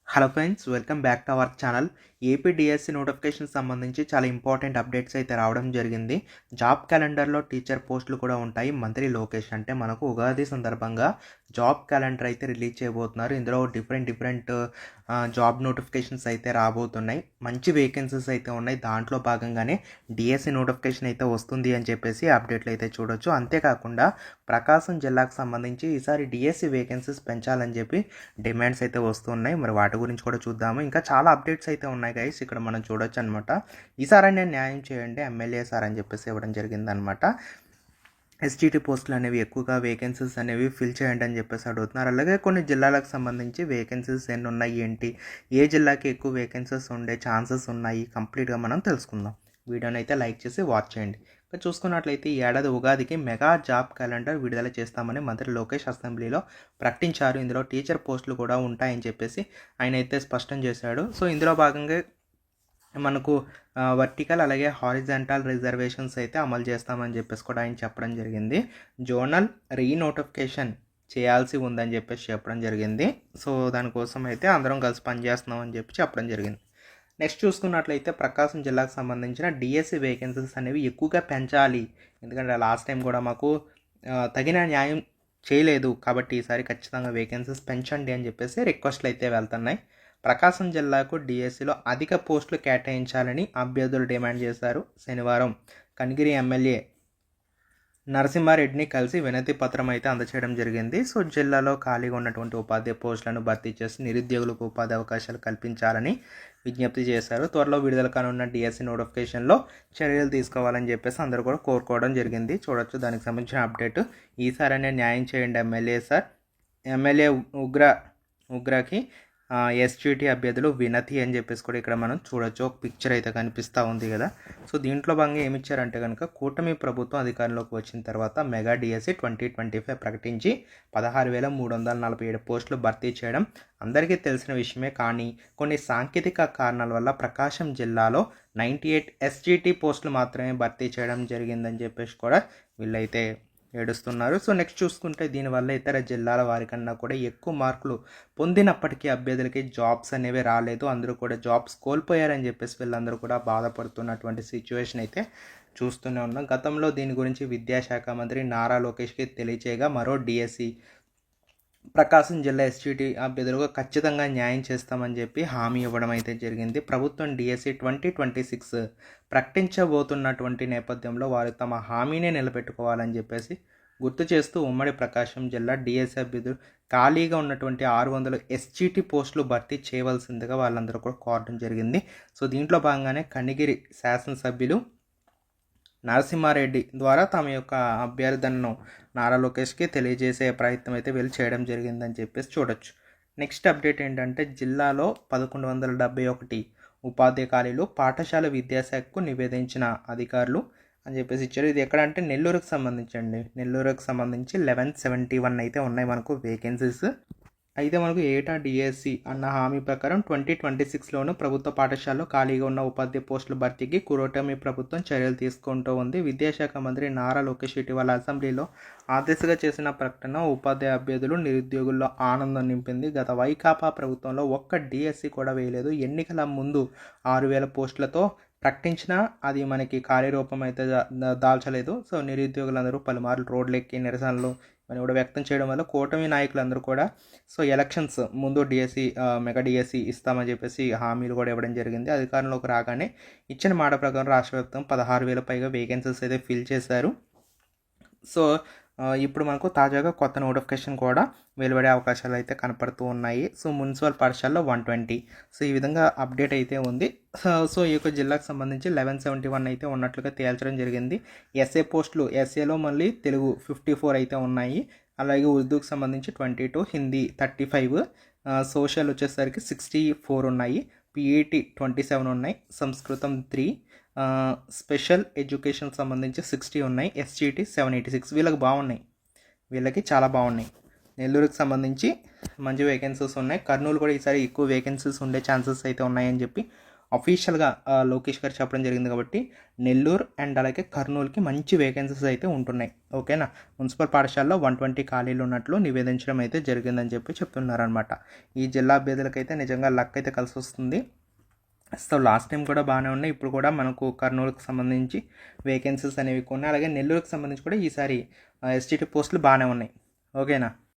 Hello friends, welcome back to our channel. AP DSC notification సంబంధించి చాలా important updates అయితే రావడం జరిగింది. జాబ్ క్యాలెండర్లో టీచర్ పోస్టులు కూడా ఉంటాయి. మంత్రి లోకేష్ అంటే మనకు ఉగాది సందర్భంగా జాబ్ క్యాలెండర్ అయితే రిలీజ్ చేయబోతున్నారు. ఇందులో డిఫరెంట్ జాబ్ నోటిఫికేషన్స్ అయితే రాబోతున్నాయి. మంచి వేకెన్సీస్ అయితే ఉన్నాయి. దాంట్లో భాగంగానే డిఎస్సి నోటిఫికేషన్ అయితే వస్తుంది అని చెప్పేసి అప్డేట్లు అయితే చూడొచ్చు. అంతేకాకుండా ప్రకాశం జిల్లాకు సంబంధించి ఈసారి డిఎస్సి వేకెన్సీస్ పెంచాలని చెప్పి డిమాండ్స్ అయితే వస్తున్నాయి. మరి వాటి గురించి కూడా చూద్దాము. ఇంకా చాలా అప్డేట్స్ అయితే ఉన్నాయి గైస్, ఇక్కడ మనం చూడొచ్చు అనమాట. ఈసారి నేను న్యాయం చేయండి ఎమ్మెల్యే సార్ అని చెప్పేసి ఇవ్వడం జరిగిందనమాట. ఎస్టీటీ పోస్టులు అనేవి ఎక్కువగా వేకెన్సీస్ అనేవి ఫిల్ చేయండి అని చెప్పేసి అడుగుతున్నారు. అలాగే కొన్ని జిల్లాలకు సంబంధించి వేకెన్సీస్ ఎన్ని ఉన్నాయి, ఏంటి, ఏ జిల్లాకి ఎక్కువ వేకెన్సీస్ ఉండే ఛాన్సెస్ ఉన్నాయి, కంప్లీట్గా మనం తెలుసుకుందాం. వీడియోని అయితే లైక్ చేసి వాచ్ చేయండి. ఇంకా చూసుకున్నట్లయితే ఈ ఏడాది ఉగాదికి మెగా జాబ్ క్యాలెండర్ విడుదల చేస్తామని మంత్రి లోకేష్ అసెంబ్లీలో ప్రకటించారు. ఇందులో టీచర్ పోస్టులు కూడా ఉంటాయని చెప్పేసి ఆయన అయితే స్పష్టం చేశాడు. సో ఇందులో భాగంగా మనకు వర్టికల్ అలాగే హారిజాంటల్ రిజర్వేషన్స్ అయితే అమలు చేస్తామని చెప్పేసి కూడా ఆయన చెప్పడం జరిగింది. జోనల్ రీనోటిఫికేషన్ చేయాల్సి ఉందని చెప్పేసి చెప్పడం జరిగింది. సో దానికోసం అయితే అందరం కలిసి పనిచేస్తున్నాం అని చెప్పడం జరిగింది. నెక్స్ట్ చూసుకున్నట్లయితే ప్రకాశం జిల్లాకు సంబంధించిన డిఎస్సి వేకెన్సీస్ అనేవి ఎక్కువగా పెంచాలి. ఎందుకంటే లాస్ట్ టైం కూడా మాకు తగిన న్యాయం చేయలేదు, కాబట్టి ఈసారి ఖచ్చితంగా వేకెన్సీస్ పెంచండి అని చెప్పేసి రిక్వెస్ట్లు అయితే వెళ్తున్నాయి. ప్రకాశం జిల్లాకు డిఎస్సిలో అధిక పోస్టులు కేటాయించాలని అభ్యర్థులు డిమాండ్ చేశారు. శనివారం కనిగిరి ఎమ్మెల్యే నరసింహారెడ్డిని కలిసి వినతి పత్రం అయితే అందచేయడం జరిగింది. సో జిల్లాలో ఖాళీగా ఉన్నటువంటి ఉపాధ్యాయ పోస్టులను భర్తీ చేసి నిరుద్యోగులకు ఉపాధి అవకాశాలు కల్పించాలని విజ్ఞప్తి చేశారు. త్వరలో విడుదల కానున్న డిఎస్సి నోటిఫికేషన్లో చర్యలు తీసుకోవాలని చెప్పేసి అందరూ కూడా కోరుకోవడం జరిగింది. చూడొచ్చు దానికి సంబంధించిన అప్డేట్. ఈసారైనా న్యాయం చేయండి ఎమ్మెల్యే సార్. ఎమ్మెల్యే ఉగ్రాకి ఎస్జిటి అభ్యర్థులు వినతి అని చెప్పేసి కూడా ఇక్కడ మనం చూడొచ్చు. ఒక పిక్చర్ అయితే కనిపిస్తూ ఉంది కదా. సో దీంట్లో భాగంగా ఏమి ఇచ్చారంటే కనుక కూటమి ప్రభుత్వం అధికారంలోకి వచ్చిన తర్వాత మెగా డిఎస్సి 2025 ప్రకటించి 16,347 పోస్టులు భర్తీ చేయడం అందరికీ తెలిసిన విషయమే. కానీ కొన్ని సాంకేతిక కారణాల వల్ల ప్రకాశం జిల్లాలో 98 ఎస్జిటి పోస్టులు మాత్రమే భర్తీ చేయడం జరిగిందని చెప్పేసి కూడా వీళ్ళైతే ఏడుస్తున్నారు. సో నెక్స్ట్ చూసుకుంటే దీనివల్ల ఇతర జిల్లాల వారికన్నా కూడా ఎక్కువ మార్కులు పొందినప్పటికీ అభ్యర్థులకి జాబ్స్ అనేవి రాలేదు. అందరూ కూడా జాబ్స్ కోల్పోయారని చెప్పేసి వీళ్ళందరూ కూడా బాధపడుతున్నటువంటి సిచ్యువేషన్ అయితే చూస్తూనే ఉన్నాం. గతంలో దీని గురించి విద్యాశాఖ మంత్రి నారా లోకేష్కి తెలియచేయగా మరో డిఎస్సి ప్రకాశం జిల్లా ఎస్జిటి అభ్యర్థులకు ఖచ్చితంగా న్యాయం చేస్తామని చెప్పి హామీ ఇవ్వడం అయితే జరిగింది. ప్రభుత్వం డిఎస్సి 2026 ప్రకటించబోతున్నటువంటి నేపథ్యంలో వారు తమ హామీనే నిలబెట్టుకోవాలని చెప్పేసి గుర్తు చేస్తూ ఉమ్మడి ప్రకాశం జిల్లా డిఎస్సి అభ్యర్థులు ఖాళీగా ఉన్నటువంటి 600 ఎస్జిటి పోస్టులు భర్తీ చేయవలసిందిగా వాళ్ళందరూ కూడా కోరడం జరిగింది. సో దీంట్లో భాగంగానే కనిగిరి శాసనసభ్యులు నరసింహారెడ్డి ద్వారా తమ యొక్క అభ్యర్థనను నారా లోకేష్కి తెలియజేసే ప్రయత్నం అయితే వీళ్ళు చేయడం జరిగిందని చెప్పేసి చూడొచ్చు. నెక్స్ట్ అప్డేట్ ఏంటంటే జిల్లాలో 1171 ఉపాధ్యాయ ఖాళీలు పాఠశాల విద్యాశాఖకు నివేదించిన అధికారులు అని చెప్పేసి ఇచ్చారు. ఇది ఎక్కడంటే నెల్లూరుకు సంబంధించి 1171 అయితే ఉన్నాయి మనకు వేకెన్సీస్. అయితే మనకు ఏటా డిఎస్సి అన్న హామీ ప్రకారం 2026లోనూ ప్రభుత్వ పాఠశాలలో ఖాళీగా ఉన్న ఉపాధ్యాయ పోస్టుల భర్తీకి కూటమి ప్రభుత్వం చర్యలు తీసుకుంటూ ఉంది. విద్యాశాఖ మంత్రి నారా లోకేష్ ఇటీవల అసెంబ్లీలో ఆ దిశగా చేసిన ప్రకటన ఉపాధ్యాయ అభ్యర్థులు నిరుద్యోగుల్లో ఆనందం నింపింది. గత వైకాపా ప్రభుత్వంలో ఒక్క డిఎస్సి కూడా వేయలేదు. ఎన్నికల ముందు 6,000 పోస్టులతో ప్రకటించినా అది మనకి కార్యరూపం అయితే దాల్చలేదు. సో నిరుద్యోగులందరూ పలుమార్లు రోడ్లెక్కి నిరసనలు అని కూడా వ్యక్తం చేయడం వల్ల కూటమి నాయకులందరూ కూడా సో ఎలక్షన్స్ ముందు డిఎస్సి మెగా డిఎస్సి ఇస్తామని చెప్పేసి హామీలు కూడా ఇవ్వడం జరిగింది. అధికారంలోకి రాగానే ఇచ్చిన మాట ప్రకారం రాష్ట్ర వ్యాప్తం 16,000 పైగా వేకెన్సీస్ అయితే ఫిల్ చేశారు. సో ఇప్పుడు మనకు తాజాగా కొత్త నోటిఫికేషన్ కూడా వెలువడే అవకాశాలు అయితే కనపడుతూ ఉన్నాయి. సో మున్సిపల్ పాఠశాలలో 120. సో ఈ విధంగా అప్డేట్ అయితే ఉంది. సో ఈ యొక్క జిల్లాకు సంబంధించి 1171 అయితే ఉన్నట్లుగా తేల్చడం జరిగింది. ఎస్ఏ పోస్టులు ఎస్ఏలో మళ్ళీ తెలుగు 54 అయితే ఉన్నాయి. అలాగే ఉర్దూకు సంబంధించి 22, హిందీ 35, సోషల్ వచ్చేసరికి 64 ఉన్నాయి, పిఈటి 27 ఉన్నాయి, సంస్కృతం 3, స్పెషల్ ఎడ్యుకేషన్ సంబంధించి 60 ఉన్నాయి, ఎస్జిటి 786. వీళ్ళకి చాలా బాగున్నాయి. నెల్లూరుకి సంబంధించి మంచి వేకెన్సీస్ ఉన్నాయి. కర్నూలు కూడా ఈసారి ఎక్కువ వేకెన్సీస్ ఉండే ఛాన్సెస్ అయితే ఉన్నాయని చెప్పి అఫీషియల్గా లోకేష్ గారు చెప్పడం జరిగింది కాబట్టి నెల్లూరు అండ్ అలాగే కర్నూలుకి మంచి వేకెన్సీస్ అయితే ఉంటున్నాయి. ఓకేనా. మున్సిపల్ పాఠశాలలో 120 ఖాళీలు ఉన్నట్లు నివేదించడం అయితే జరిగిందని చెప్తున్నారనమాట. ఈ జిల్లా అభ్యర్థులకైతే నిజంగా లక్ అయితే కలిసి వస్తుంది. సో లాస్ట్ టైం కూడా బాగానే ఉన్నాయి. ఇప్పుడు కూడా మనకు కర్నూలుకి సంబంధించి వేకెన్సీస్ అనేవి కొన్ని, అలాగే నెల్లూరుకి సంబంధించి కూడా ఈసారి ఎస్టీటీ పోస్టులు బాగానే ఉన్నాయి. ఓకేనా.